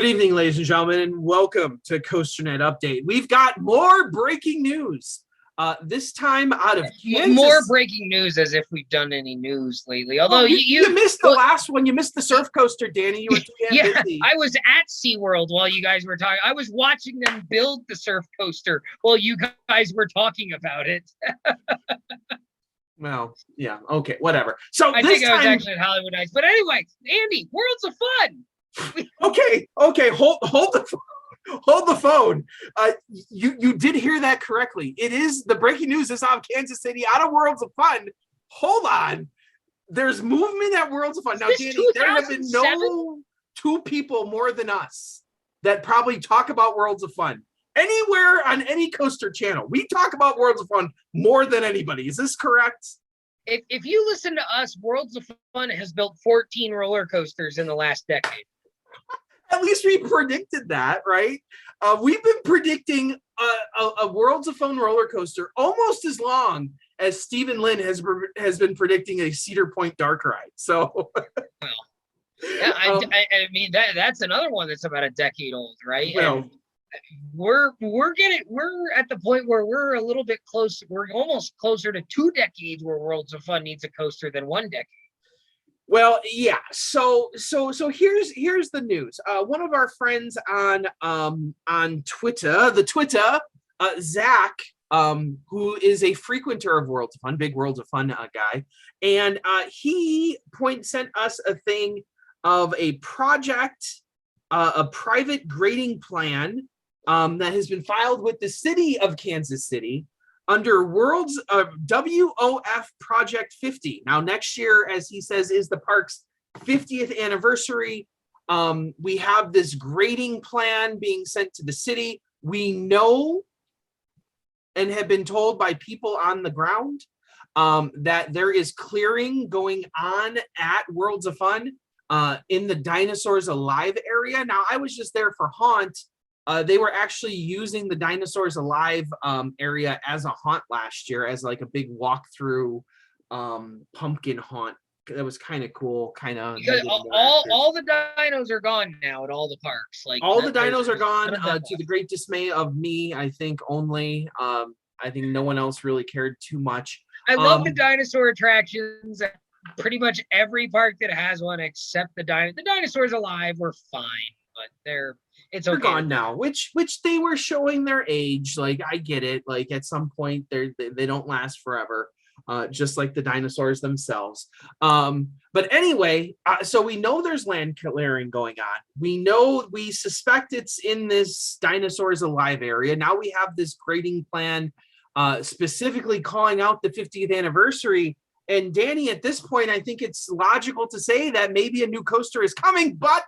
Good evening, ladies and gentlemen, and welcome to COASTER-net Update. We've got more breaking news. This time out of Kansas. More breaking news, as if we've done any news lately. Although you missed the last one. You missed the surf coaster, Danny. You were too damn busy. I was at SeaWorld while you guys were talking. I was watching them build the surf coaster while you guys were talking about it. Well, yeah, okay, whatever. So I think I was actually at Hollywood Nights. But anyway, Andy, Worlds of Fun. Okay, hold the phone. You did hear that correctly. It is the breaking news is out of Kansas City, out of Worlds of Fun. Hold on, there's movement at Worlds of Fun now, Danny. There have been no two people more than us that probably talk about Worlds of Fun anywhere on any coaster channel. We talk about Worlds of Fun more than anybody. Is this correct? If you listen to us, Worlds of Fun has built 14 roller coasters in the last decade. At least we predicted that, right? We've been predicting a Worlds of Fun roller coaster almost as long as Stephen Lin has been predicting a Cedar Point dark ride. So, well, yeah, I mean that's another one that's about a decade old, right? Well, and we're at the point where we're a little bit close. We're almost closer to 2 decades where Worlds of Fun needs a coaster than 1 decade. Well, yeah. So here's the news. One of our friends on Twitter, Zach, who is a frequenter of Worlds of Fun, big Worlds of Fun guy, and he sent us a thing of a project, a private grading plan that has been filed with the city of Kansas City under Worlds WOF Project 50. Now, next year, as he says, is the park's 50th anniversary. We have this grading plan being sent to the city. We know and have been told by people on the ground that there is clearing going on at Worlds of Fun in the Dinosaurs Alive area. Now, I was just there for Haunt. They were actually using the Dinosaurs Alive area as a haunt last year, as like a big walkthrough pumpkin haunt. That was kind of cool. Because all the dinos are gone now at all the parks. Like all the dinos are gone to the great dismay of me. I think only. I think no one else really cared too much. I love the dinosaur attractions. Pretty much every park that has one, except the Dinosaurs Alive, were fine, but they're gone now, which they were showing their age. Like, I get it. Like, at some point they don't last forever, just like the dinosaurs themselves. But anyway, so we know there's land clearing going on. We suspect it's in this Dinosaurs Alive area. Now we have this grading plan specifically calling out the 50th anniversary. And Danny, at this point, I think it's logical to say that maybe a new coaster is coming, but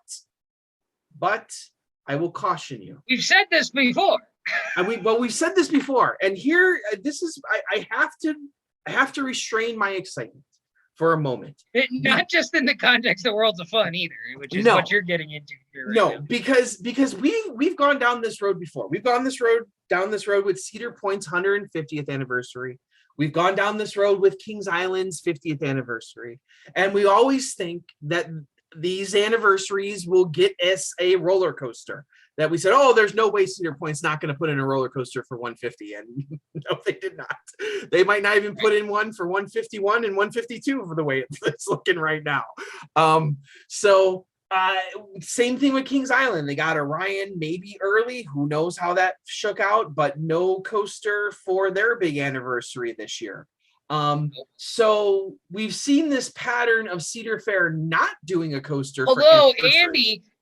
I will caution you. We've said this before. We've said this before, and here, this is. I have to restrain my excitement for a moment. Not just in the context of Worlds of Fun either, which is what you're getting into here. Right now. because we've gone down this road before. We've gone down this road with Cedar Point's 150th anniversary. We've gone down this road with Kings Island's 50th anniversary, and we always think that these anniversaries will get us a roller coaster. That we said, oh, there's no way Cedar Point's not going to put in a roller coaster for 150, and no, they did not. They might not even put in one for 151 and 152 for the way it's looking right now. Same thing with Kings Island. They got Orion maybe early. Who knows how that shook out, but no coaster for their big anniversary this year. So we've seen this pattern of Cedar Fair not doing a coaster. Although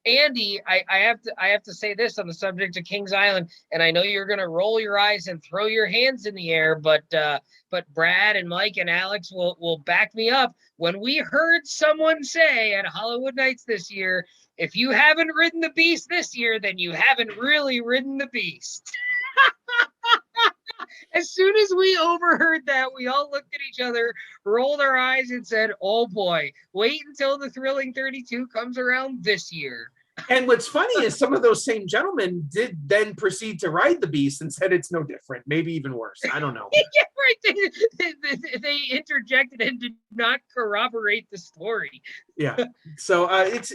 Andy, I have to say this on the subject of Kings Island, and I know you're going to roll your eyes and throw your hands in the air, but Brad and Mike and Alex will back me up. When we heard someone say at Hollywood Nights this year, if you haven't ridden the Beast this year, then you haven't really ridden the Beast. As soon as we overheard that, we all looked at each other, rolled our eyes, and said, oh boy, wait until the Thrilling 32 comes around this year. And what's funny is some of those same gentlemen did then proceed to ride the Beast and said it's no different, maybe even worse. I don't know. Yeah, right. They interjected and did not corroborate the story. Yeah. So it's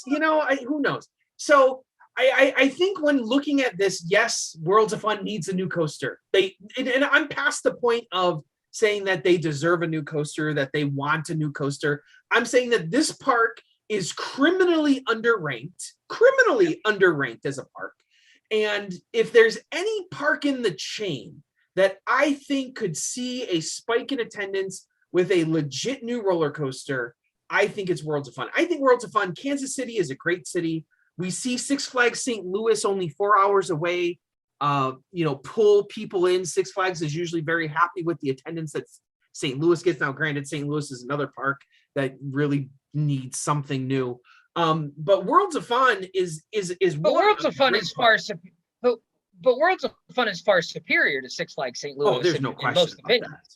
who knows? So I think when looking at this, yes, Worlds of Fun needs a new coaster. And I'm past the point of saying that they deserve a new coaster, that they want a new coaster. I'm saying that this park is criminally underranked as a park. And if there's any park in the chain that I think could see a spike in attendance with a legit new roller coaster, I think it's Worlds of Fun. I think Worlds of Fun, Kansas City is a great city. We see Six Flags St. Louis only 4 hours away, pull people in. Six Flags is usually very happy with the attendance that St. Louis gets. Now, granted, St. Louis is another park that really needs something new. But Worlds of Fun is but one Worlds of Fun great is park. but Worlds of Fun is far superior to Six Flags St. Louis. Oh, there's no in question most about opinions. that.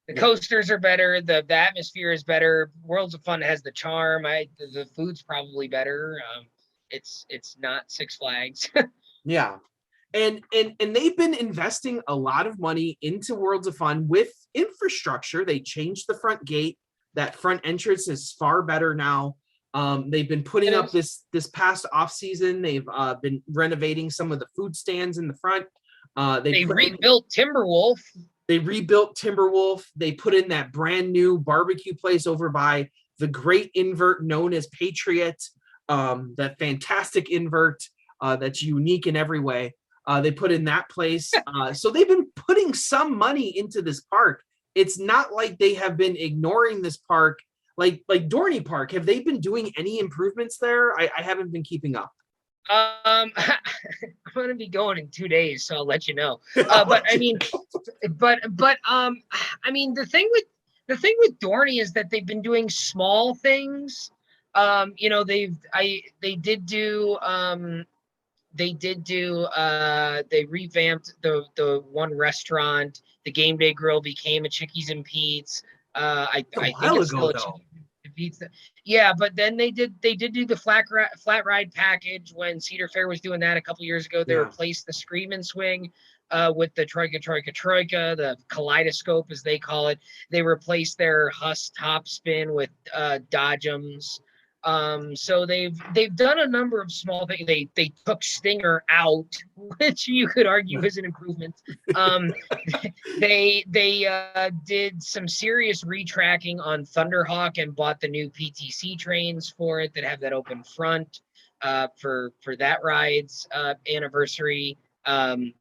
The coasters are better. The atmosphere is better. Worlds of Fun has the charm. The food's probably better. It's not Six Flags. Yeah. And they've been investing a lot of money into Worlds of Fun with infrastructure. They changed the front gate. That front entrance is far better now. They've been putting up this past off season. They've been renovating some of the food stands in the front. They rebuilt Timberwolf. They rebuilt Timberwolf. They put in that brand new barbecue place over by the great invert known as Patriot. That fantastic invert that's unique in every way. They put in that place. So they've been putting some money into this park. It's not like they have been ignoring this park. Like Dorney Park, have they been doing any improvements there? I haven't been keeping up. I'm going to be going in 2 days, so I'll let you know. But I mean, I mean, the thing with Dorney is that they've been doing small things. They revamped the one restaurant. The Game Day Grill became a Chickies and Pete's. I think it's still a Chickies and Pete's. Yeah, but then they did do the flat ride package when Cedar Fair was doing that a couple years ago. They replaced the Scream and Swing with the Troika, the Kaleidoscope as they call it. They replaced their Huss Top Spin with Dodgems. So they've done a number of small things. They took Stinger out, which you could argue is an improvement. They did some serious retracking on Thunderhawk and bought the new PTC trains for it that have that open front for that ride's anniversary. Thunderhawk's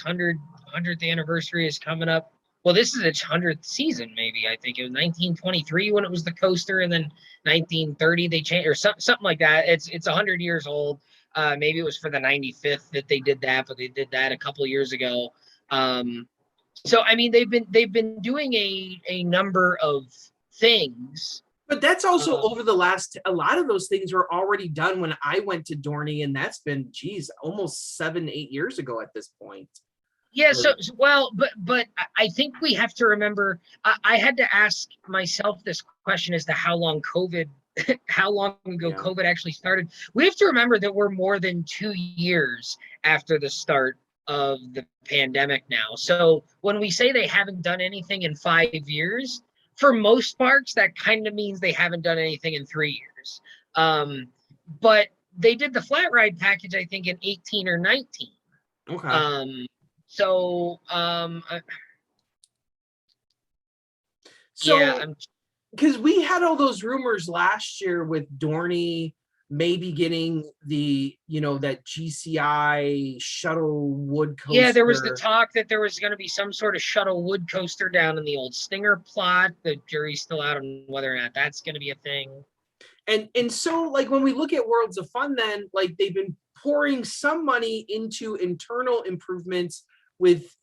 100th anniversary is coming up. Well, this is its 100th season, maybe. I think it was 1923 when it was the coaster, and then 1930 they changed, or something like that. It's 100 years old. Maybe it was for the 95th that they did that, but they did that a couple of years ago. So I mean, they've been doing a number of things. But that's also over the last. A lot of those things were already done when I went to Dorney, and that's been almost 7-8 years ago at this point. Yeah, but I think we have to remember. I had to ask myself this question as to how long ago COVID actually started. We have to remember that we're more than 2 years after the start of the pandemic now. So when we say they haven't done anything in 5 years, for most parks, that kind of means they haven't done anything in 3 years. But they did the flat ride package, I think, in 18 or 19. Okay. Because we had all those rumors last year with Dorney maybe getting the, that GCI shuttle wood coaster. Yeah, there was the talk that there was going to be some sort of shuttle wood coaster down in the old Stinger plot. The jury's still out on whether or not that's going to be a thing. And so, like, when we look at Worlds of Fun, then, like, they've been pouring some money into internal improvements with,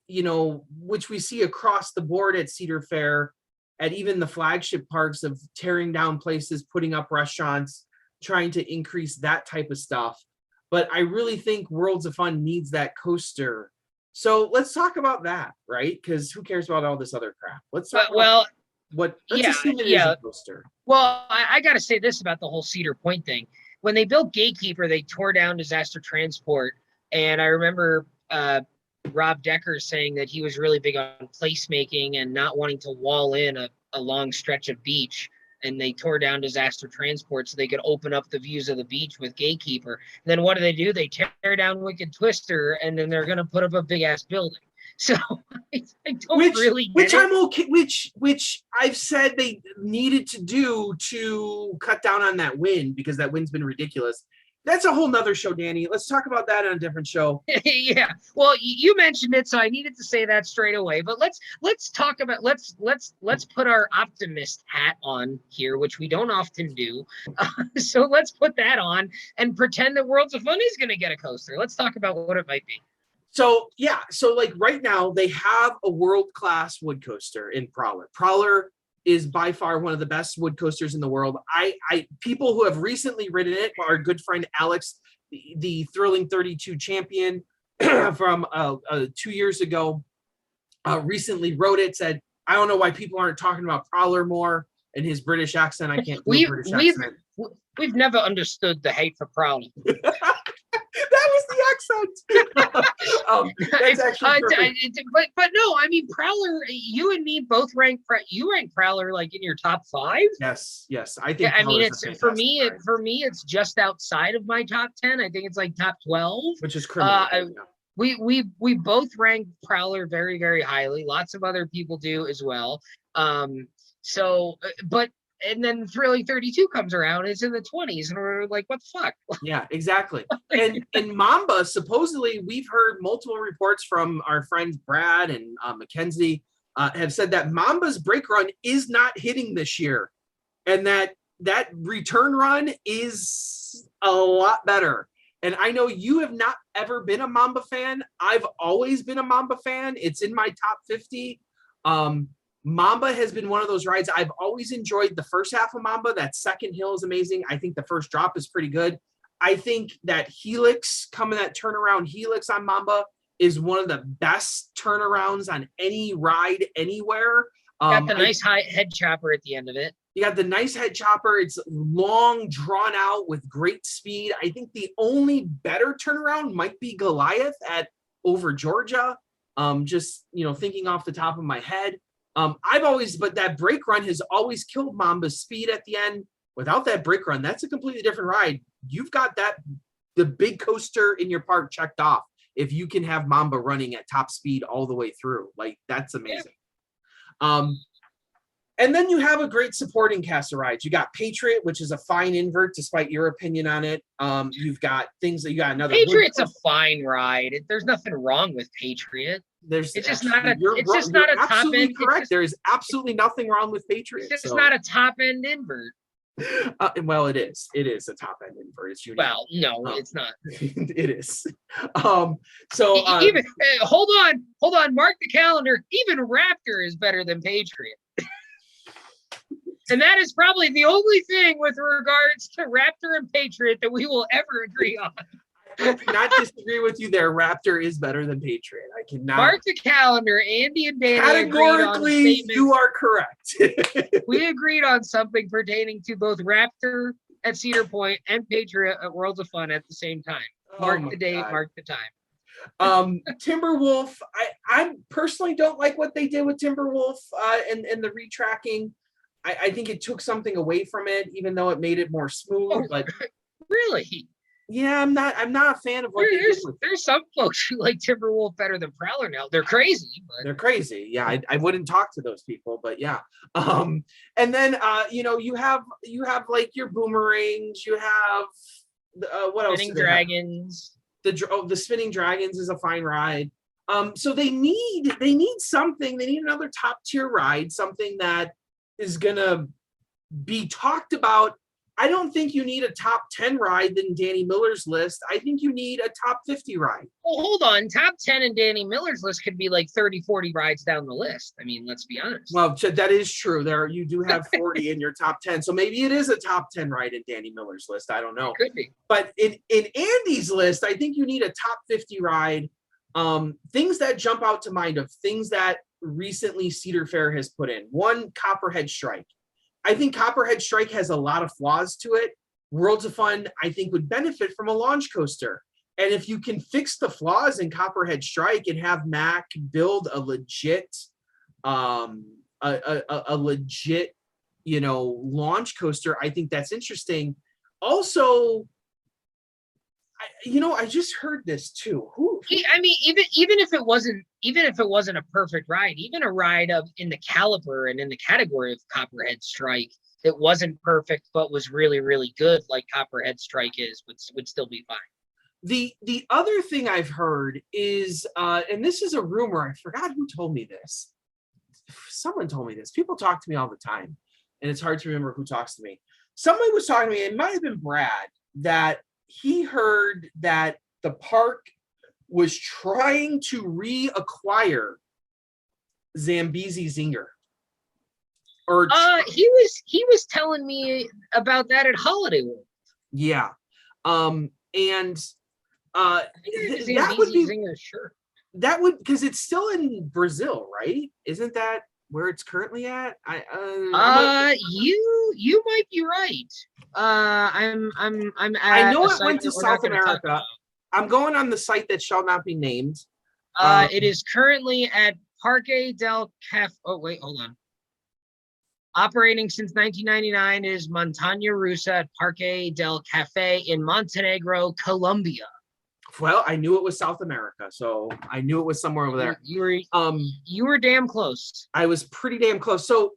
which we see across the board at Cedar Fair, at even the flagship parks, of tearing down places, putting up restaurants, trying to increase that type of stuff. But I really think Worlds of Fun needs that coaster. So let's talk about that, right? Because who cares about all this other crap? Let's talk about let's assume it is a coaster. Well, I got to say this about the whole Cedar Point thing. When they built Gatekeeper, they tore down Disaster Transport. And I remember Rob Decker saying that he was really big on placemaking and not wanting to wall in a long stretch of beach. and they tore down Disaster Transport so they could open up the views of the beach with Gatekeeper. And then what do? They tear down Wicked Twister, and then they're going to put up a big ass building. So I don't really get which it. I'm okay, which I've said they needed to do to cut down on that wind, because that wind's been ridiculous. That's a whole nother show, Danny. Let's talk about that on a different show. Yeah. Well, you mentioned it, so I needed to say that straight away. But let's talk about let's put our optimist hat on here, which we don't often do. So let's put that on and pretend that Worlds of Fun is going to get a coaster. Let's talk about what it might be. So yeah, so like right now they have a world-class wood coaster in Prowler. Prowler is by far one of the best wood coasters in the world. I people who have recently ridden it, our good friend Alex, the Thrilling 32 champion from 2 years ago, recently wrote it, said, I don't know why people aren't talking about Prowler more. In his British accent, I can't do a British accent. We've never understood the hate for Prowler. That was the accent. That's actually perfect. But no, I mean Prowler. You and me both rank Prowler like in your top 5. Yes, I think. I mean, it's for me. It's just outside of my top 10. I think it's like top 12, which is criminal. We both rank Prowler very, very highly. Lots of other people do as well. And then Thrilling 32 comes around, it's in the 20s, and we're like, what the fuck? Yeah, exactly. And Mamba, supposedly, we've heard multiple reports from our friends Brad and Mackenzie have said that Mamba's brake run is not hitting this year, and that return run is a lot better. And I know you have not ever been a Mamba fan. I've always been a Mamba fan. It's in my top 50. Mamba has been one of those rides. I've always enjoyed the first half of Mamba. That second hill is amazing. I think the first drop is pretty good. I think that Helix, that turnaround Helix on Mamba is one of the best turnarounds on any ride anywhere. Got the nice high head chopper at the end of it. You got the nice head chopper. It's long, drawn out with great speed. I think the only better turnaround might be Goliath at over Georgia. Just thinking off the top of my head. But that brake run has always killed Mamba's speed at the end. Without that brake run, that's a completely different ride. You've got the big coaster in your park checked off. If you can have Mamba running at top speed all the way through, like that's amazing. And then you have a great supporting cast of rides. You got Patriot, which is a fine invert, despite your opinion on it. You've got things that you got another. Patriot's a fine ride. There's nothing wrong with Patriot. It's just not a top end. Correct. There is absolutely nothing wrong with Patriot. It's not a top end invert. Well, it is. It is a top end invert. It's unique. Well, no, it's not. It is. Even hold on. Mark the calendar. Even Raptor is better than Patriot. And that is probably the only thing with regards to Raptor and Patriot that we will ever agree on. I cannot disagree with you there. Raptor is better than Patriot. I cannot. Mark the calendar. Andy and Danny categorically, you are correct. We agreed on something pertaining to both Raptor at Cedar Point and Patriot at Worlds of Fun at the same time. Mark the date, mark the time. Timberwolf. I personally don't like what they did with Timberwolf and the retracking. I think it took something away from it, even though it made it more smooth. But really, yeah, I'm not a fan of what they did with it. There's some folks who like Timberwolf better than Prowler now. They're crazy. But... They're crazy. Yeah, I wouldn't talk to those people, but yeah. And then you have like your boomerangs. You have what else? Spinning dragons. The spinning dragons is a fine ride. So they need something. They need another top tier ride, something that is gonna be talked about. I don't think you need a top 10 ride in Danny Miller's list. I think you need a top 50 ride. Well, hold on. Top 10 in Danny Miller's list could be like 30, 40 rides down the list. I mean, let's be honest. Well, that is true. You do have 40 in your top 10. So maybe it is a top 10 ride in Danny Miller's list. I don't know. It could be. But in Andy's list, I think you need a top 50 ride. Things that jump out to mind of things that recently Cedar Fair has put in. One, Copperhead Strike. I think Copperhead Strike has a lot of flaws to it. Worlds of Fun, I think, would benefit from a launch coaster. And if you can fix the flaws in Copperhead Strike and have Mac build a legit launch coaster. I think that's interesting. Also, I just heard this too. I mean, even if it wasn't a perfect ride, even a ride in the caliber and in the category of Copperhead Strike that wasn't perfect but was really, really good, like Copperhead Strike would still be fine. The other thing I've heard is, and this is a rumor, I forgot who told me this. Someone told me this. People talk to me all the time, and it's hard to remember who talks to me. Somebody was talking to me, it might have been Brad, that he heard that the park was trying to reacquire Zambezi Zinger. He was telling me about that at Holiday World. Yeah. And that would be Zinger, sure. That would, because it's still in Brazil, right? Isn't that where it's currently at? You might be right. I'm at I know it went to South America. I'm going on the site that shall not be named. It is currently at Parque del Caf. Oh wait, hold on. Operating since 1999 is Montaña Rusa at Parque del Cafe in Montenegro, Colombia. Well, I knew it was South America, so I knew it was somewhere over there. You were damn close. I was pretty damn close. So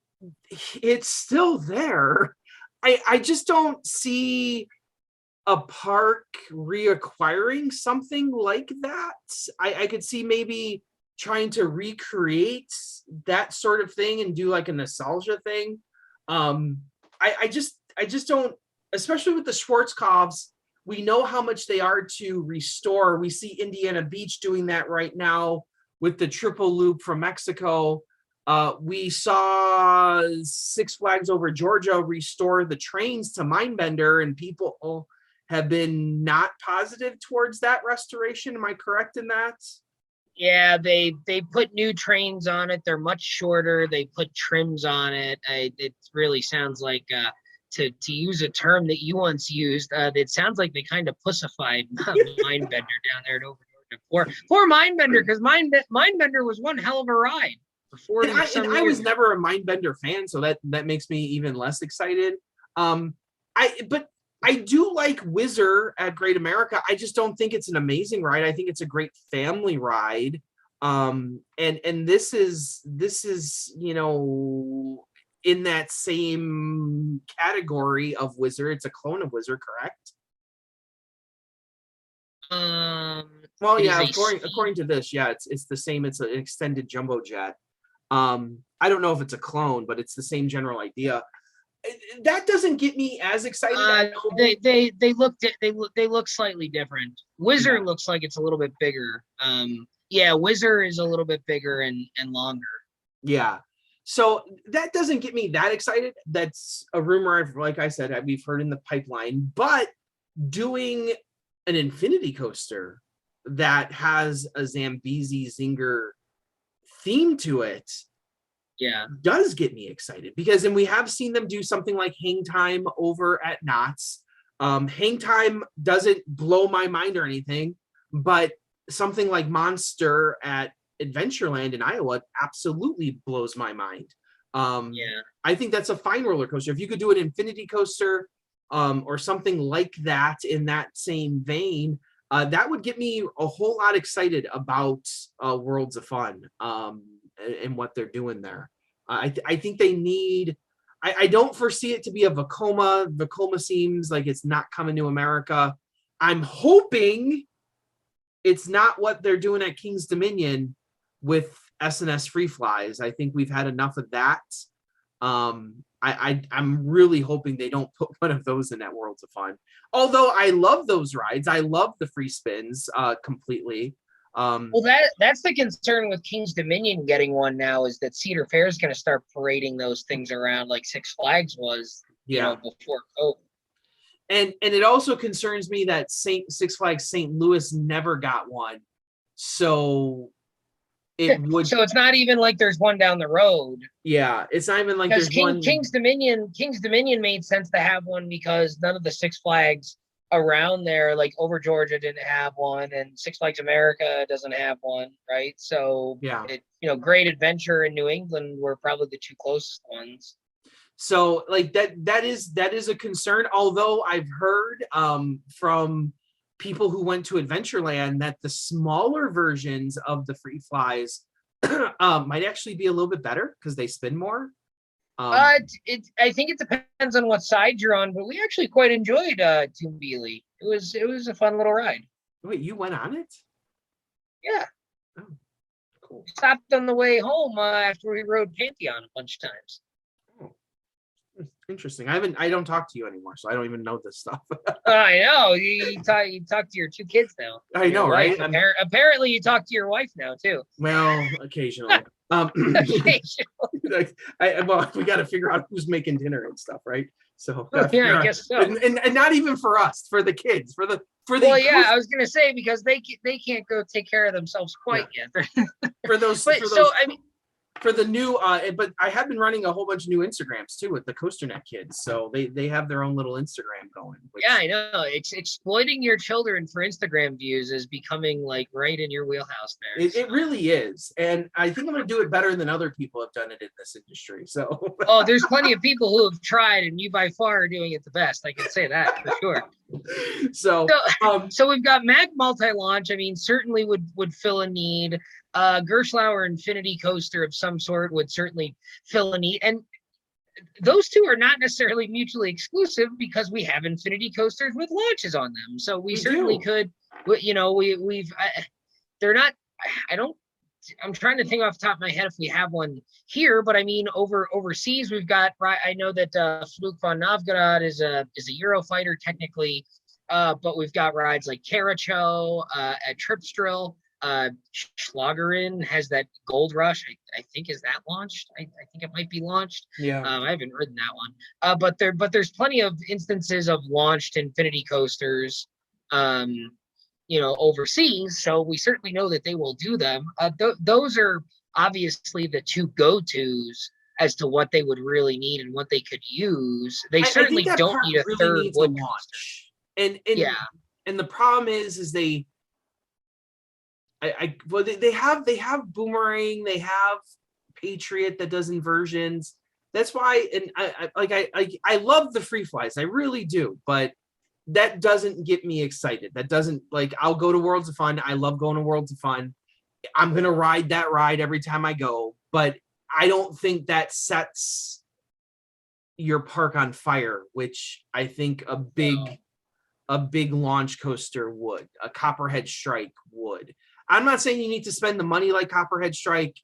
it's still there. I just don't see a park reacquiring something like that. I could see maybe trying to recreate that sort of thing and do like a nostalgia thing. I just don't, especially with the Schwarzkopfs, we know how much they are to restore. We see Indiana Beach doing that right now with the triple loop from Mexico. We saw Six Flags Over Georgia restore the trains to Mindbender, and people have been not positive towards that restoration. Am I correct in that? Yeah, they put new trains on it. They're much shorter. They put trims on it. It really sounds like, to use a term that you once used, it sounds like they kind of pussified Mindbender down there at Over Georgia. Poor Mindbender, because Mindbender was one hell of a ride for 40 some years. I was never a Mindbender fan, so that makes me even less excited. But I do like Whizzer at Great America. I just don't think it's an amazing ride. I think it's a great family ride. And this is, in that same category of Whizzer. It's a clone of Whizzer, correct? Well, yeah, according to this, yeah, it's the same. It's an extended jumbo jet. I don't know if it's a clone, but it's the same general idea. That doesn't get me as excited. They look slightly different. Whizzer looks like it's a little bit bigger. Yeah, Whizzer is a little bit bigger and longer. Yeah, so that doesn't get me that excited. That's a rumor, like I said, we've heard in the pipeline. But doing an infinity coaster that has a Zambezi Zinger theme to it, does get me excited, because then we have seen them do something like Hang Time over at Knott's. Hang Time doesn't blow my mind or anything, but something like Monster at Adventureland in Iowa absolutely blows my mind. I think that's a fine roller coaster. If you could do an infinity coaster or something like that in that same vein, that would get me a whole lot excited about Worlds of Fun and what they're doing there. I think they need, I don't foresee it to be a Vekoma. Vekoma seems like it's not coming to America. I'm hoping it's not what they're doing at King's Dominion with S&S Free Flies. I think we've had enough of that. I'm really hoping they don't put one of those in at Worlds of Fun. Although I love those rides. I love the free spins completely. Well, that's the concern with King's Dominion getting one now, is that Cedar Fair is going to start parading those things around like Six Flags was, before COVID. And it also concerns me that Six Flags St. Louis never got one. So it would. So it's not even like there's one down the road. Yeah, it's not even like there's one. King's Dominion made sense to have one because none of the Six Flags around there, like Over Georgia, didn't have one, and Six Flags America doesn't have one, right? So Great Adventure in New England were probably the two closest ones. So like that is a concern. Although I've heard from people who went to Adventureland that the smaller versions of the free flies might actually be a little bit better because they spin more. I think it depends on what side you're on, but we actually quite enjoyed Toonbeely. It was a fun little ride. Wait, you went on it? Yeah. Oh, cool. We stopped on the way home after we rode Pantheon a bunch of times. Oh, interesting. I don't talk to you anymore, so I don't even know this stuff. I know. You talk to your two kids now. I know, right? Apparently you talk to your wife now too. Well, occasionally. Well, we got to figure out who's making dinner and stuff, right? So yeah, I guess so. And not even for us, for the kids, for the well, yeah, I was gonna say because they can't go take care of themselves quite yet. for those. I mean, for the new, but I have been running a whole bunch of new Instagrams too with the COASTER-net kids, so they have their own little Instagram going. Yeah, I know. Exploiting your children for Instagram views is becoming like right in your wheelhouse there. It really is, and I think I'm going to do it better than other people have done it in this industry. So, there's plenty of people who have tried, and you by far are doing it the best. I can say that for sure. So we've got Mac multi-launch. I mean, certainly would fill a need. Gerstlauer Infinity Coaster of some sort would certainly fill a need, and those two are not necessarily mutually exclusive because we have Infinity Coasters with launches on them. So we certainly could, they're not. I'm trying to think off the top of my head if we have one here, but I mean overseas we've got. I know that Flug von Novgorod is a Eurofighter technically, but we've got rides like Karacho at Tripsdrill. Schlagerin has that Gold Rush. I think is that launched. I think it might be launched. Yeah. I haven't ridden that one. But there's plenty of instances of launched Infinity coasters. Overseas. So we certainly know that they will do them. Those are obviously the two go-tos as to what they would really need and what they could use. They certainly don't need a third wood launch. And the problem is they they have Boomerang, they have Patriot that does inversions. That's why, and I love the free flies, I really do, but that doesn't get me excited. That doesn't, like, I'll go to Worlds of Fun. I love going to Worlds of Fun. I'm gonna ride that ride every time I go, but I don't think that sets your park on fire, which I think a big launch coaster would. A Copperhead Strike would. I'm not saying you need to spend the money like Copperhead Strike.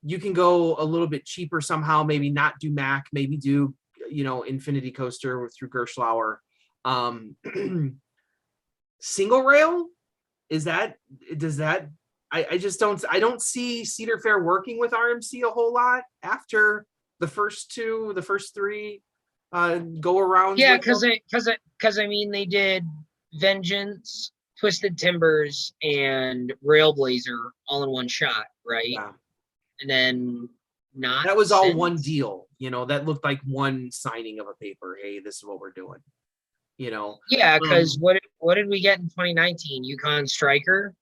You can go a little bit cheaper somehow, maybe not do Mac, maybe do, Infinity Coaster through Gerstlauer. Single rail, I just don't see Cedar Fair working with RMC a whole lot after the first three go around. Yeah, because I mean they did Vengeance, Twisted Timbers, and Railblazer all in one shot, right? Yeah. And then that was all one deal. That looked like one signing of a paper. Hey, this is what we're doing. Yeah, because what did we get in 2019? Yukon Striker,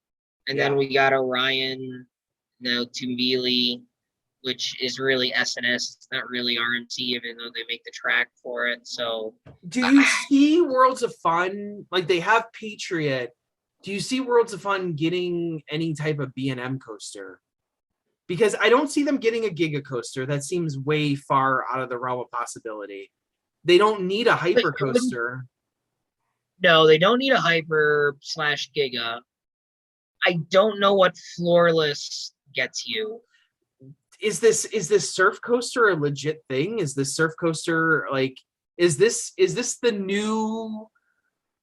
and then we got Orion, Toonbeely, which is really SNS. It's not really RMC, even though they make the track for it. So, do you see Worlds of Fun, like they have Patriot? Do you see Worlds of Fun getting any type of B&M coaster? Because I don't see them getting a Giga coaster. That seems way far out of the realm of possibility. They don't need a hyper coaster. No, they don't need a hyper / Giga. I don't know what floorless gets you. Is this surf coaster a legit thing? Is this surf coaster is this the new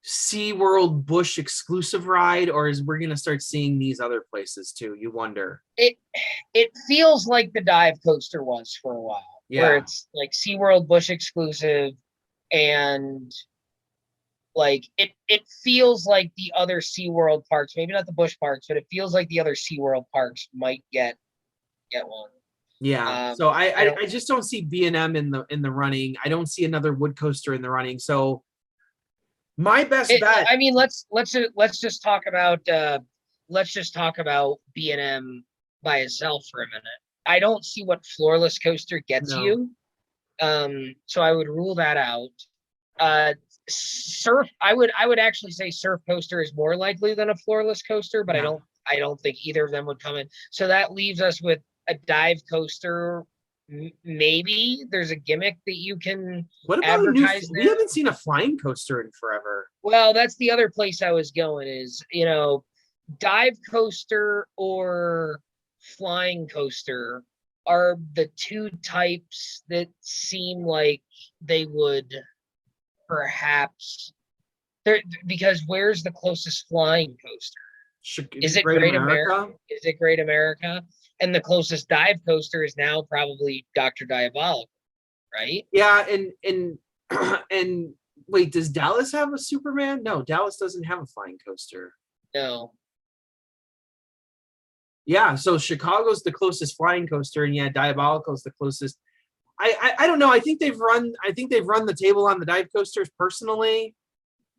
SeaWorld Busch exclusive ride, or we're gonna start seeing these other places too? You wonder. It feels like the dive coaster was for a while, where it's like SeaWorld Busch exclusive, and like it feels like the other SeaWorld parks, maybe not the Busch parks, but it feels like the other SeaWorld parks might get one. Yeah. So I just don't see B&M in the running. I don't see another wood coaster in the running. So my best bet. I mean, let's just talk about B&M by itself for a minute. I don't see what floorless coaster gets you. So I would rule that out. Surf, I would actually say surf coaster is more likely than a floorless coaster, but Yeah. I don't think either of them would come in. So that leaves us with a dive coaster. Maybe there's a gimmick that you can What about a new? advertise We now. haven't seen a flying coaster in forever. Well, that's the other place I was going is, dive coaster or flying coaster are the two types that seem like they would perhaps there, because where's the closest flying coaster? Is it Great Great America? America? Is it Great America? And the closest dive coaster is now probably Dr. Diabolical, right? Yeah, and and wait, does Dallas have a Superman? No, Dallas doesn't have a flying coaster. No. Yeah, so Chicago's the closest flying coaster, and yeah, Diabolical's the closest. I don't know. I think they've run the table on the dive coasters personally.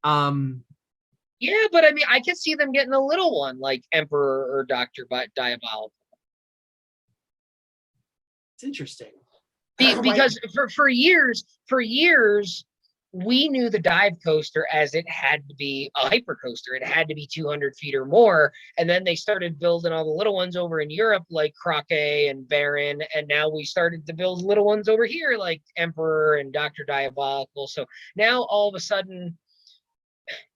Yeah, but I mean, I could see them getting a little one like Emperor or Dr. Diabolical. It's interesting. Because for years, we knew the dive coaster as it had to be a hyper coaster. It had to be 200 feet or more. And then they started building all the little ones over in Europe, like Croquet and Baron. And now we started to build little ones over here, like Emperor and Dr. Diabolical. So now all of a sudden,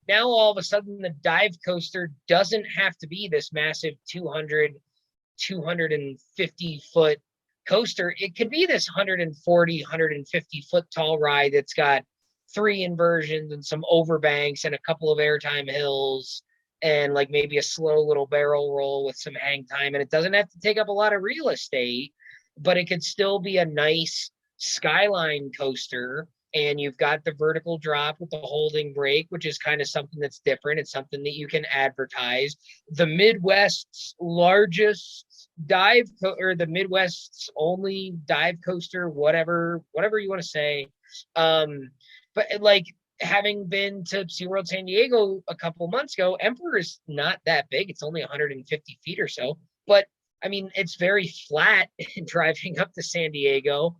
the dive coaster doesn't have to be this massive 250 foot coaster. It could be this 140, 150 foot tall ride that's got 3 inversions and some overbanks and a couple of airtime hills and like maybe a slow little barrel roll with some hang time. And it doesn't have to take up a lot of real estate, but it could still be a nice skyline coaster. And you've got the vertical drop with the holding brake, which is kind of something that's different. It's something that you can advertise. The Midwest's largest or the Midwest's only dive coaster, whatever you want to say. But like having been to SeaWorld San Diego a couple months ago, Emperor is not that big. It's only 150 feet or so. But I mean, it's very flat driving up to San Diego.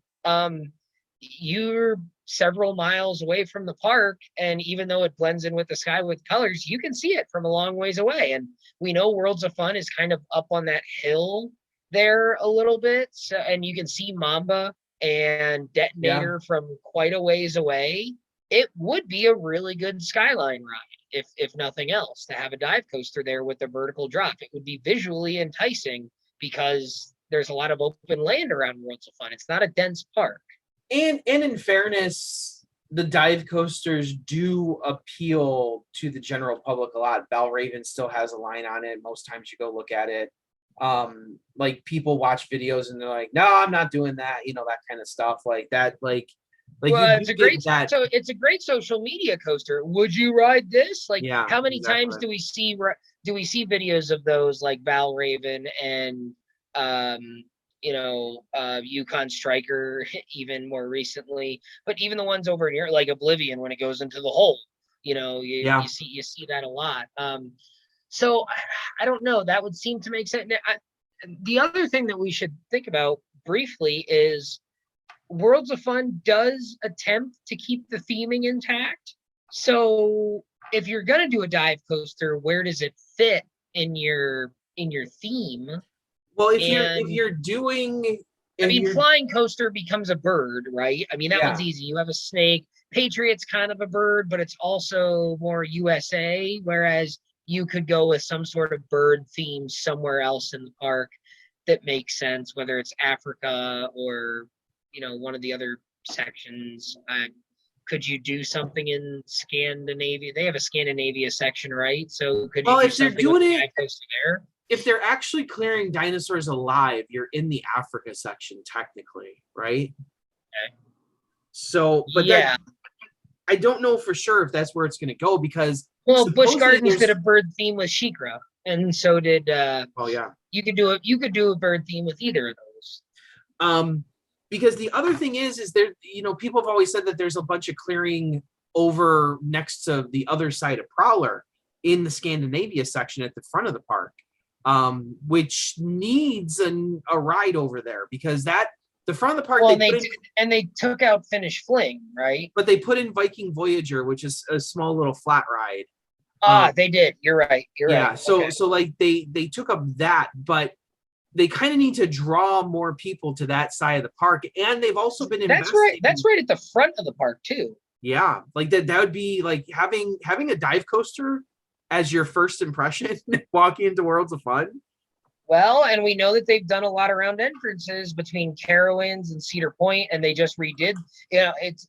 You're several miles away from the park, and even though it blends in with the sky with colors, you can see it from a long ways away. And we know Worlds of Fun is kind of up on that hill there a little bit, so, and you can see Mamba and Detonator from quite a ways away. It would be a really good skyline ride, if nothing else, to have a dive coaster there with a vertical drop. It would be visually enticing because there's a lot of open land around Worlds of Fun. It's not a dense park. And in fairness, the dive coasters do appeal to the general public a lot. Valravn still has a line on it. Most times you go look at it. Like people watch videos and they're like, no, I'm not doing that, that kind of stuff. Like that, like well, it's a great social media coaster. Would you ride this? Like, yeah, how many times do we see videos of those like Valravn and Yukon Striker even more recently, but even the ones over near like Oblivion when it goes into the hole, you see that a lot. So I don't know. That would seem to make sense. The other thing that we should think about briefly is Worlds of Fun does attempt to keep the theming intact. So if you're gonna do a dive coaster, where does it fit in your theme? Well, if you're doing, flying coaster becomes a bird, right? I mean, that one's easy. You have a snake. Patriot's kind of a bird, but it's also more USA, whereas you could go with some sort of bird theme somewhere else in the park that makes sense, whether it's Africa or, one of the other sections. Could you do something in Scandinavia? They have a Scandinavia section, right? So could you do something with the dive coaster there? If they're actually clearing dinosaurs alive, you're in the Africa section technically, right? Okay. So, but yeah, I don't know for sure if that's where it's going to go because Busch Gardens did a bird theme with Shikra, and so did. You could do a bird theme with either of those. Because the other thing is there, people have always said that there's a bunch of clearing over next to the other side of Prowler in the Scandinavia section at the front of the park. Which needs a ride over there because that The front of the park Well, they took out Finish Fling, right? but they put in Viking Voyager, which is a small little flat ride. They did. You're right. You're Yeah, right. so Okay. so like they took up that, but they kind of need to draw more people to that side of the park, and they've also been That's right. investing. That's right at the front of the park too. Yeah, like that would be like having a dive coaster as your first impression walking into Worlds of Fun. Well, and we know that they've done a lot around entrances between Carowinds and Cedar Point, and they just redid.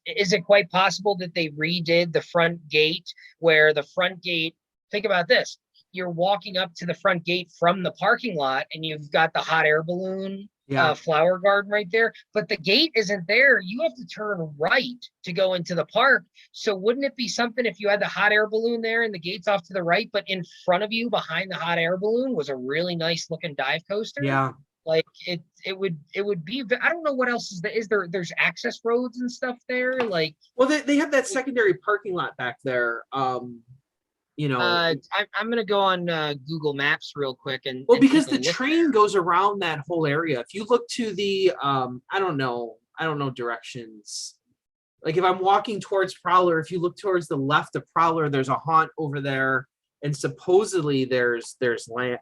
Is it quite possible that they redid the front gate where the front gate? Think about this: you're walking up to the front gate from the parking lot, and you've got the hot air balloon Yeah, flower garden right there, but the gate isn't there. You have to turn right to go into the park. So wouldn't it be something if you had the hot air balloon there and the gate's off to the right, but in front of you behind the hot air balloon was a really nice looking dive coaster? yeah. Like it would be. I don't know what else there's access roads and stuff there. Like Well, they have that secondary parking lot back there. I'm gonna go on Google Maps real quick Well, and because take a the look train there. goes around that whole area. If you look to the I don't know directions. Like if I'm walking towards Prowler, if you look towards the left of Prowler, there's a haunt over there, and supposedly there's land.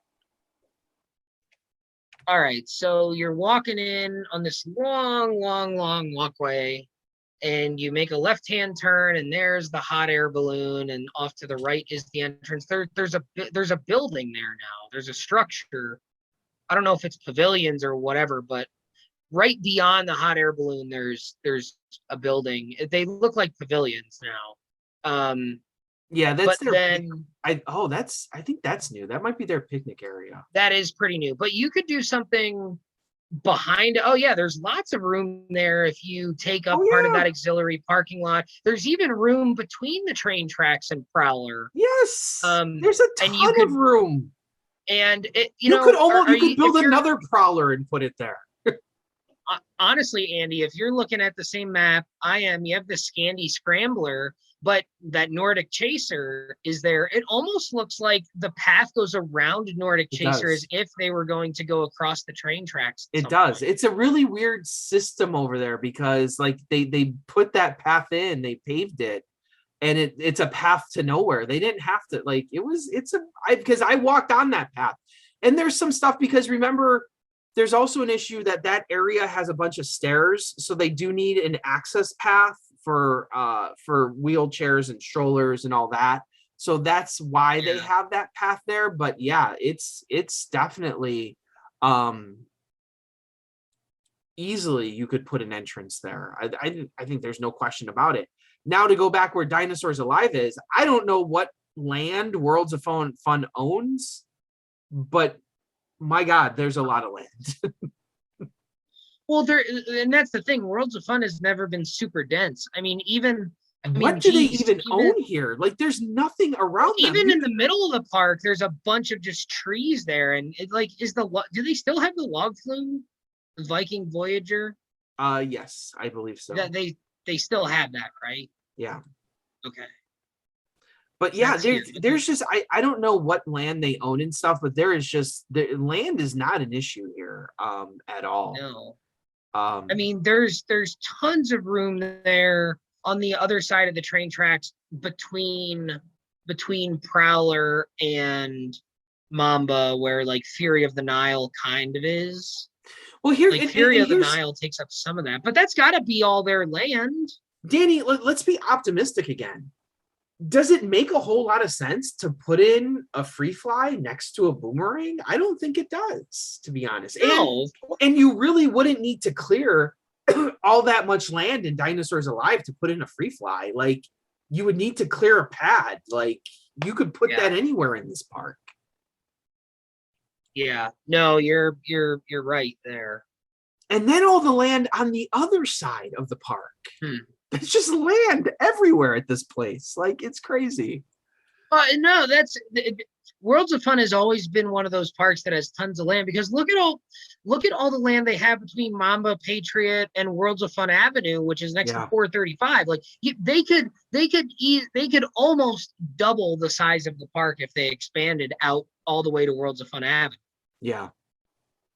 All right, so you're walking in on this long, long, long walkway, and you make a left-hand turn, and there's the hot air balloon, and off to the right is the entrance. There's a building there now. There's a structure. I don't know if it's pavilions or whatever, but right beyond the hot air balloon, there's a building. They look like pavilions now. Yeah, that's But their then I think that's new. That might be their picnic area. that is pretty new. But you could do something behind. Oh yeah, there's lots of room there if you take Oh up part of yeah. that auxiliary parking lot. There's even room between the train tracks and Prowler. Yes. There's a And you ton of could, room. and it, You are could you, if build you're another Prowler and put it there. honestly, Andy, if you're looking at the same map I am, you have the Scandi Scrambler, but that Nordic Chaser is there. It almost looks like the path goes around Nordic It Chaser as does. if they were going to go across the train tracks at It some does. point. It's a really weird system over there because like they put that path in, they paved it, and it's a path to nowhere. They didn't have to like it's a because I walked on that path. And there's some stuff because remember there's also an issue that that area has a bunch of stairs, so they do need an access path for wheelchairs and strollers and all that. So that's why they Yeah. have that path there, but yeah, it's definitely um easily you could put an entrance there. I think there's no question about it. Now to go back where Dinosaurs Alive is, I don't know what land Worlds of Fun owns, but my God, there's a lot of land. Well, and that's the thing. Worlds of Fun has never been super dense. What do they Geez, even own here? Like, there's nothing around them. even in the middle of the park, there's a bunch of just trees there, and it like do they still have the log flume, Viking Voyager? Yes, I believe so. That they still have that, right? Yeah. Okay, But yeah, that's here. there's just I don't know what land they own and stuff, but there is just the land is not an issue here at all. No, Um there's tons of room there on the other side of the train tracks between Prowler and Mamba, where like Fury of the Nile kind of is. well here Like and Fury of the here's Nile takes up some of that, but that's got to be all their land. Danny, let's be optimistic again. Does it make a whole lot of sense to put in a free fly next to a boomerang? I don't think it does, to be honest. No, And you really wouldn't need to clear all that much land in Dinosaurs Alive to put in a free fly. Like you would need to clear a pad. Like you could put yeah, that anywhere in this park. yeah, no, you're right there. And then all the land on the other side of the park. Hmm. It's just land everywhere at this place. Like it's crazy. No, Worlds of Fun has always been one of those parks that has tons of land because look at all the land they have between Mamba, Patriot, and Worlds of Fun Avenue, which is next to Yeah. 435. Like they could almost double the size of the park if they expanded out all the way to Worlds of Fun Avenue. Yeah.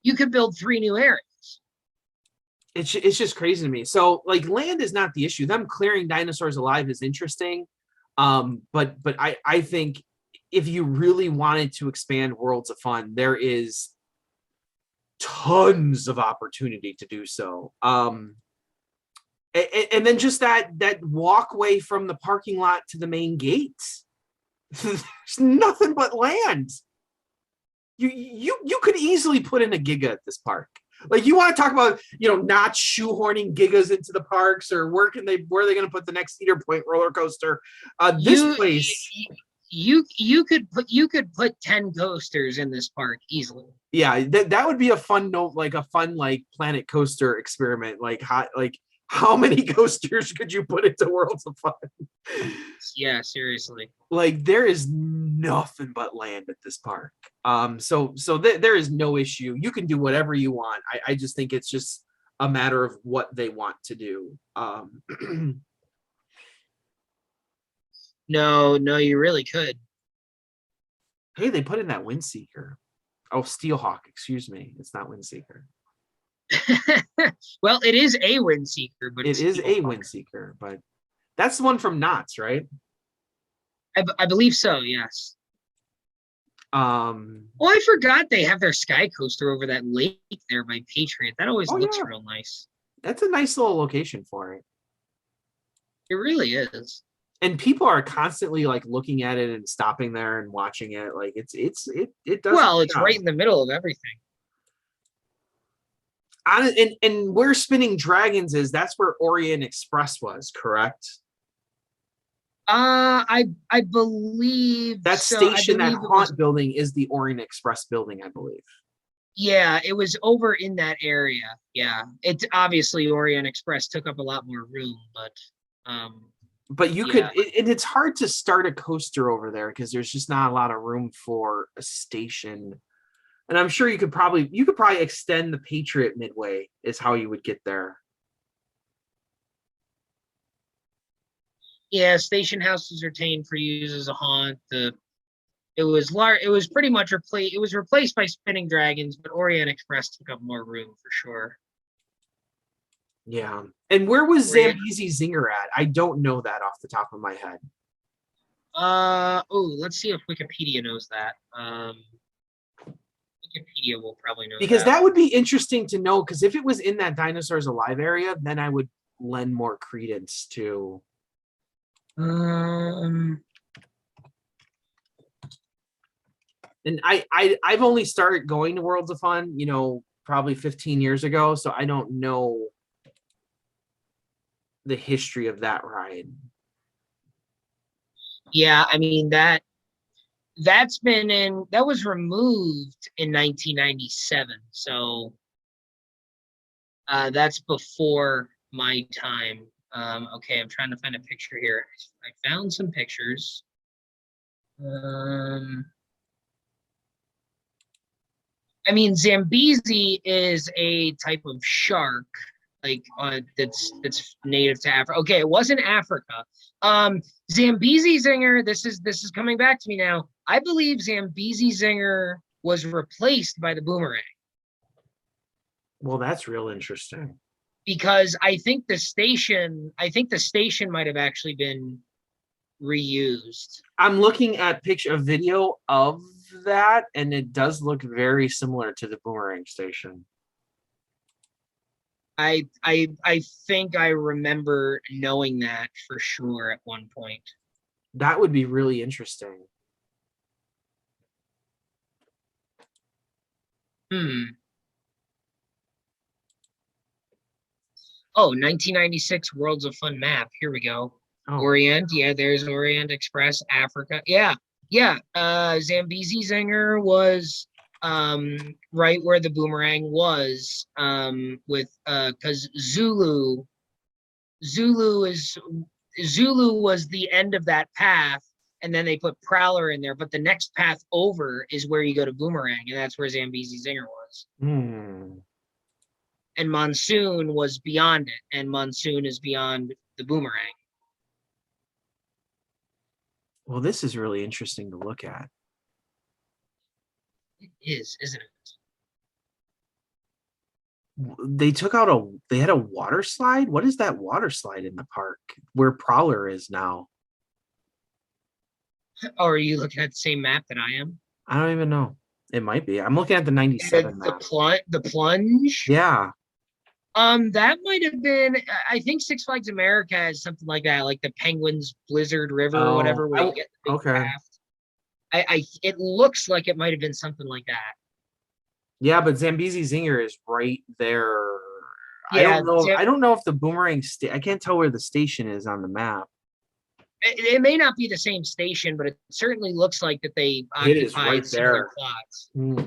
You could build 3 new areas. It's just crazy to me. So like land is not the issue. Them clearing dinosaurs alive is interesting. But I think if you really wanted to expand Worlds of Fun, there is tons of opportunity to do so. And then just that walkway from the parking lot to the main gates. There's nothing but land. You could easily put in a giga at this park. Like you want to talk about, not shoehorning gigas into the parks, or where are they going to put the next Cedar Point roller coaster? This You place, you could put 10 coasters in this park easily. yeah, that would be a fun note, like a fun like Planet Coaster experiment. Like how many coasters could you put into Worlds of Fun? Yeah, seriously. Like there is nothing but land at this park. So there is no issue. You can do whatever you want. I just think it's just a matter of what they want to do. No, you really could. Hey, they put in that Windseeker. Oh, Steelhawk, excuse me. It's not Windseeker. Well, it is a Windseeker, but It is a Windseeker, but that's the one from Knott's, right? I believe so, yes. Oh, I forgot they have their sky coaster over that lake there by Patriot. That always looks real nice. That's a nice little location for it. It really is. And people are constantly like looking at it and stopping there and watching it. Like it does. Well, it's right in the middle of everything. And where Spinning Dragons is, that's where Orient Express was, correct? I believe that station, that haunt building is the Orient Express building, I believe. Yeah, it was over in that area. Yeah, it's obviously Orient Express took up a lot more room, but you could, it's hard to start a coaster over there because there's just not a lot of room for a station. And I'm sure you could probably extend the Patriot Midway is how you would get there. Yeah, station houses are retained for use as a haunt. It was pretty much replaced. It was replaced by Spinning Dragons, but Orient Express took up more room for sure. Yeah. And where was Zambezi Zinger at? I don't know that off the top of my head. Let's see if Wikipedia knows that. Wikipedia will probably know because that would be interesting to know, because if it was in that Dinosaurs Alive area, then I would lend more credence to. And I've only started going to Worlds of Fun, probably 15 years ago, so I don't know the history of that ride. Yeah, I mean that was removed in 1997, so that's before my time. Okay, I'm trying to find a picture here. I found some pictures. I mean, Zambezi is a type of shark, like that's native to Africa. Okay, it wasn't Africa. Zambezi Zinger. This is coming back to me now. I believe Zambezi Zinger was replaced by the boomerang. Well, that's real interesting. Because I think the station might have actually been reused. I'm looking at a video of that, and it does look very similar to the boomerang station. I think I remember knowing that for sure at one point. That would be really interesting. Oh, 1996 Worlds of Fun map. Here we go. Oh. Orient. Yeah, there's Orient Express, Africa. Yeah. Zambezi Zinger was right where the boomerang was, with because Zulu was the end of that path, and then they put Prowler in there, but the next path over is where you go to Boomerang, and that's where Zambezi Zinger was. And Monsoon was beyond it, and Monsoon is beyond the Boomerang. Well, this is really interesting to look at. It is, isn't it? they took out they had a water slide. What is that water slide in the park where Prowler is now? Oh, are you looking at the same map that I am? I don't even know. It might be. I'm looking at the The, 97 the map. plunge, the plunge. Yeah. That might have been. I think Six Flags America has something like that, like the Penguins Blizzard River or Oh, whatever, where you get the big okay. raft. It looks like it might have been something like that. Yeah, but Zambezi Zinger is right there. I Yeah, don't know. I don't know if the boomerang I can't tell where the station is on the map. it may not be the same station, but it certainly looks like that they It is occupied right similar there. plots. Hmm.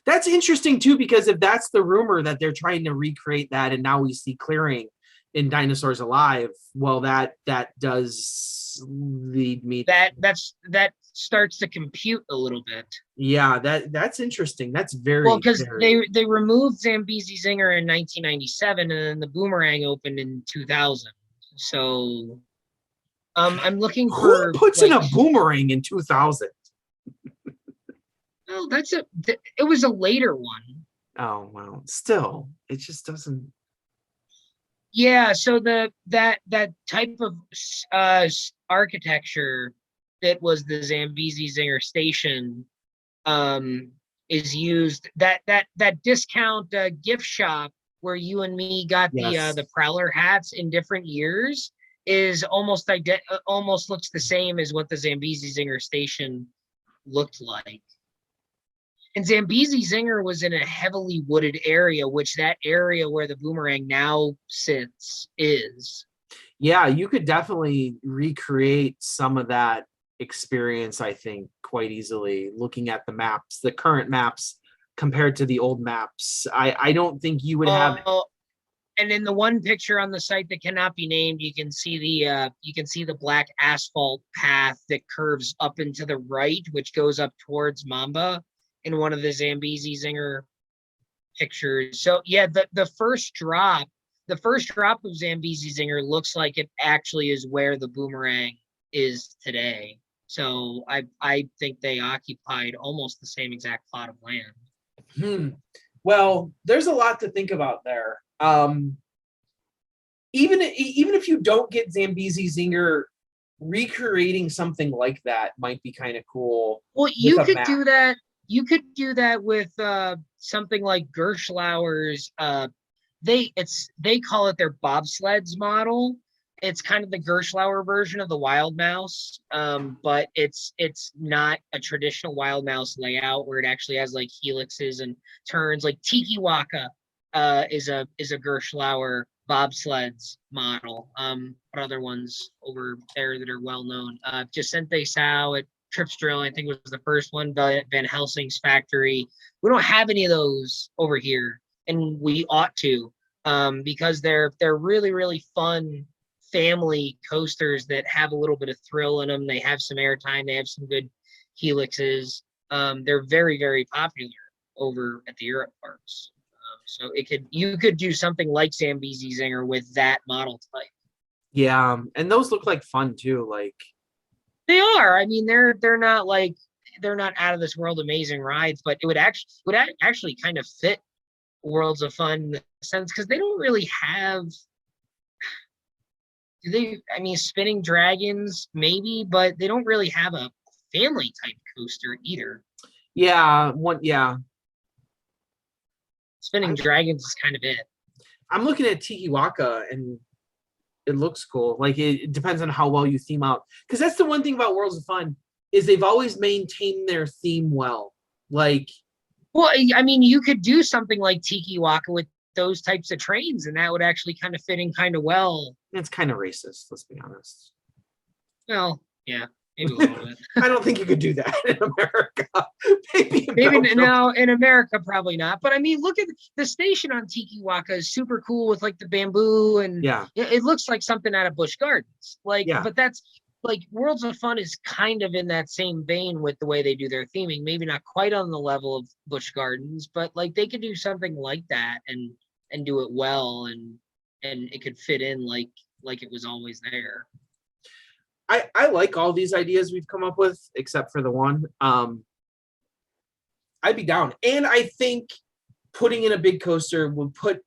That's interesting too, because if that's the rumor that they're trying to recreate that, and now we see clearing in Dinosaurs Alive, well, that does lead me. That starts to compute a little bit. Yeah, that's interesting. That's Well, very, because very. they removed Zambezi Zinger in 1997, and then the Boomerang opened in 2000. So, I'm looking Who for puts in like, a boomerang in 2000? oh, it was a later one. Oh well, still, it just doesn't. Yeah, so that type of architecture that was the Zambezi Zinger station um is used, that discount gift shop where you and me got the Yes. Prowler hats in different years is almost looks the same as what the Zambezi Zinger station looked like. And Zambezi Zinger was in a heavily wooded area, which that area where the Boomerang now sits is. Yeah, you could definitely recreate some of that experience, I think, quite easily looking at the maps, the current maps compared to the old maps. I don't think you would have. Uh, and in the one picture on the site that cannot be named, you can see the black asphalt path that curves up and to the right, which goes up towards Mamba in one of the Zambezi Zinger pictures. So yeah, the first drop of Zambezi Zinger looks like it actually is where the Boomerang is today. So I think they occupied almost the same exact plot of land. Hmm. Well, there's a lot to think about there. Even if you don't get Zambezi Zinger, recreating something like that might be kind of cool Well, with you a could map. do that. You could do that with something like Gerstlauer's. They call it their bobsleds model. It's kind of the Gerstlauer version of the Wild Mouse, but it's not a traditional Wild Mouse layout where it actually has like helixes and turns. Like Tiki Waka is a Gerstlauer bobsleds model. What other ones over there that are well known? Jacente Sao at Trips Drill, I think was the first one. Van Helsing's factory. We don't have any of those over here, and we ought to, because they're really really fun family coasters that have a little bit of thrill in them. They have some airtime. They have some good helixes. They're very very popular over at the Europe parks. So you could do something like Zambezi Zinger with that model type. Yeah, and those look like fun too. Like, They are. I mean, they're not out of this world amazing rides, but it would actually kind of fit Worlds of Fun in the sense because they don't really have. Do they? I mean, Spinning Dragons maybe, but they don't really have a family type coaster either. yeah. Spinning I, Dragons is kind of it. I'm looking at Tiki Waka and it looks cool. Like it depends on how well you theme out. Because that's the one thing about Worlds of Fun is they've always maintained their theme well. Like, Well, I mean, you could do something like Tiki Waka with those types of trains, and that would actually kind of fit in kind of well. it's kind of racist, let's be honest. Well, yeah, maybe a little bit. I don't think you could do that in America. Maybe in Maybe Belgium. now in America, probably not. But I mean, look at the station on Tiki Waka is super cool with like the bamboo, and Yeah. it looks like something out of Busch Gardens. Like, Yeah. but that's like Worlds of Fun is kind of in that same vein with the way they do their theming. Maybe not quite on the level of Busch Gardens, but like they could do something like that and do it well, and it could fit in like it was always there. I like all these ideas we've come up with, except for the one. I'd be down. And I think putting in a big coaster would put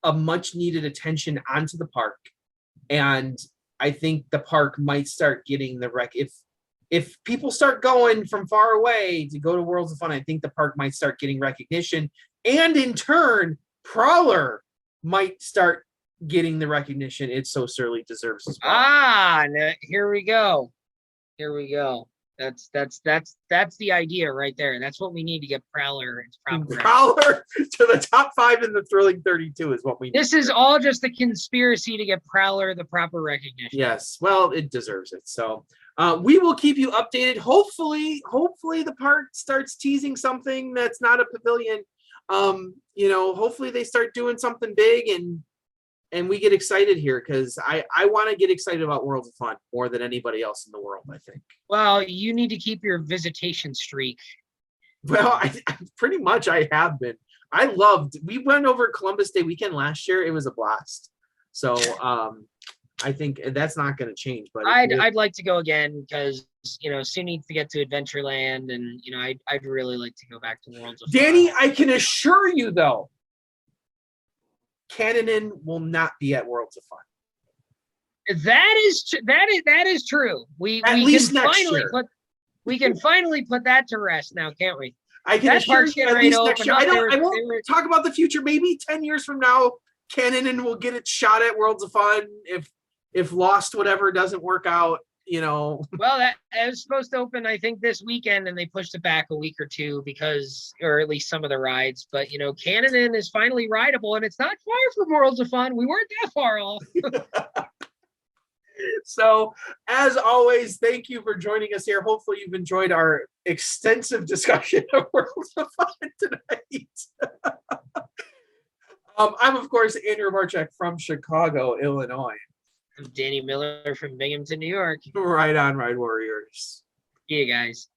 a much needed attention onto the park. And I think the park might start getting the if people start going from far away to go to Worlds of Fun, I think the park might start getting recognition. And in turn, Prowler might start getting the recognition it so sorely deserves as well. Ah, here we go. Here we go. That's the idea right there. That's what we need to get Prowler. Prowler to the top 5 in the Thrilling 32 is what we need. This is all just a conspiracy to get Prowler the proper recognition. Yes, well, it deserves it. So we will keep you updated. Hopefully the park starts teasing something that's not a pavilion. Hopefully they start doing something big and we get excited here, because I want to get excited about Worlds of Fun more than anybody else in the world, I think. Well, you need to keep your visitation streak. Well, I pretty much I have been. We went over Columbus Day weekend last year. It was a blast. So I think that's not going to change. But I'd like to go again, because Sue needs to get to Adventureland, and I'd really like to go back to Worlds of Fun. Danny, I can assure you though, Cannon will not be at Worlds of Fun. That is true. We can finally put that to rest now, can't we? I can assure you at least next year. I won't talk about the future. Maybe 10 years from now, Cannon will get its shot at Worlds of Fun if Lost whatever doesn't work out. Well, that was supposed to open, I think, this weekend, and they pushed it back a week or two or at least some of the rides. But Cannon is finally rideable, and it's not far from Worlds of Fun. We weren't that far off. So, as always, thank you for joining us here. Hopefully, you've enjoyed our extensive discussion of Worlds of Fun tonight. I'm, of course, Andrew Marchek from Chicago, Illinois. I'm Danny Miller from Binghamton, New York. Right on, Ride Warriors. See you guys.